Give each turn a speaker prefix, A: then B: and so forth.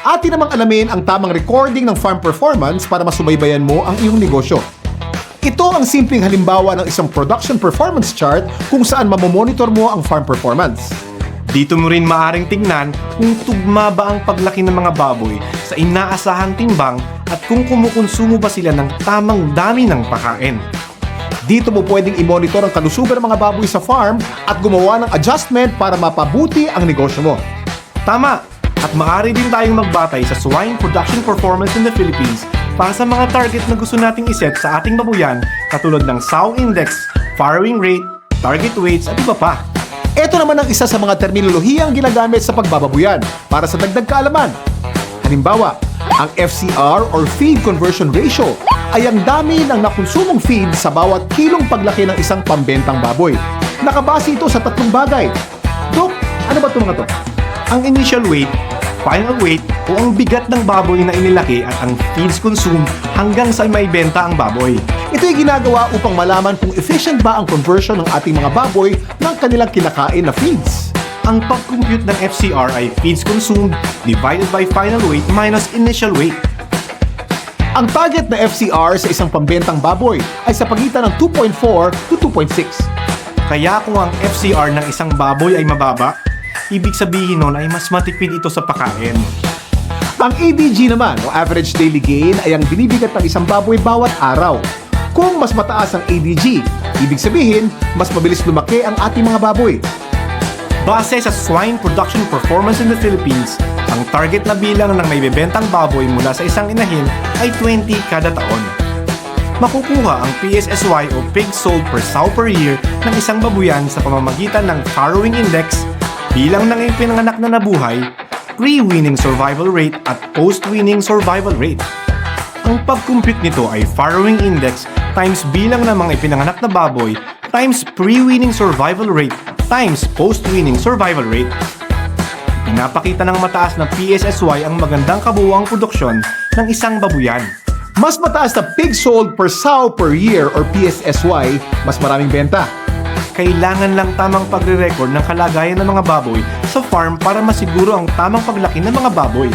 A: Atin namang alamin ang tamang recording ng farm performance para masubaybayan mo ang iyong negosyo. Ito ang simpleng halimbawa ng isang production performance chart kung saan mamomonitor mo ang farm performance.
B: Dito mo rin maaring tingnan kung tugma ba ang paglaki ng mga baboy sa inaasahang timbang at kung kumukonsumo ba sila ng tamang dami ng pagkain.
A: Dito mo pwedeng i-monitor ang kalusugan ng mga baboy sa farm at gumawa ng adjustment para mapabuti ang negosyo mo.
B: Tama! At maaari din tayong magbatay sa swine production performance in the Philippines para sa mga target na gusto nating iset sa ating babuyan katulad ng sow index, farrowing rate, target weights at iba pa.
A: Ito naman ang isa sa mga terminolohiyang ginagamit sa pagbababuyan para sa dagdag kaalaman. Halimbawa, ang FCR or Feed Conversion Ratio ay ang dami ng nakonsumong feed sa bawat kilong paglaki ng isang pambentang baboy. Nakabase ito sa tatlong bagay. Dok, ano ba ito mga to?
B: Ang initial weight, final weight o ang bigat ng baboy na inilaki at ang feeds consumed hanggang sa maibenta ang baboy.
A: Ito ay ginagawa upang malaman kung efficient ba ang conversion ng ating mga baboy ng kanilang kinakain na feeds.
B: Ang pag-compute ng FCR ay feeds consumed divided by final weight minus initial weight.
A: Ang target na FCR sa isang pambentang baboy ay sa pagitan ng 2.4 to 2.6.
B: Kaya kung ang FCR ng isang baboy ay mababa, ibig sabihin nun ay mas matipid ito sa pagkain.
A: Ang ADG naman o average daily gain ay ang binibigat ng isang baboy bawat araw. Kung mas mataas ang ADG, ibig sabihin mas mabilis lumaki ang ating mga baboy.
B: Base sa swine production performance in the Philippines, ang target na bilang ng maibebentang baboy mula sa isang inahin ay 20 kada taon. Makukuha ang PSSY o Pig Sold per Sow per Year ng isang babuyan sa pamamagitan ng farrowing index, bilang ng ipinanganak na nabuhay, pre-weaning survival rate at post-weaning survival rate. Ang pag-compute nito ay farrowing index times bilang ng mga ipinanganak na baboy times pre-weaning survival rate times post-weaning survival rate. Pinapakita ng mataas na PSSY ang magandang kabuuang produksyon ng isang babuyan.
A: Mas mataas na pig sold per sow per year or PSSY, mas maraming benta.
B: Kailangan lang tamang pagre-record ng kalagayan ng mga baboy sa farm para masiguro ang tamang paglaki ng mga baboy.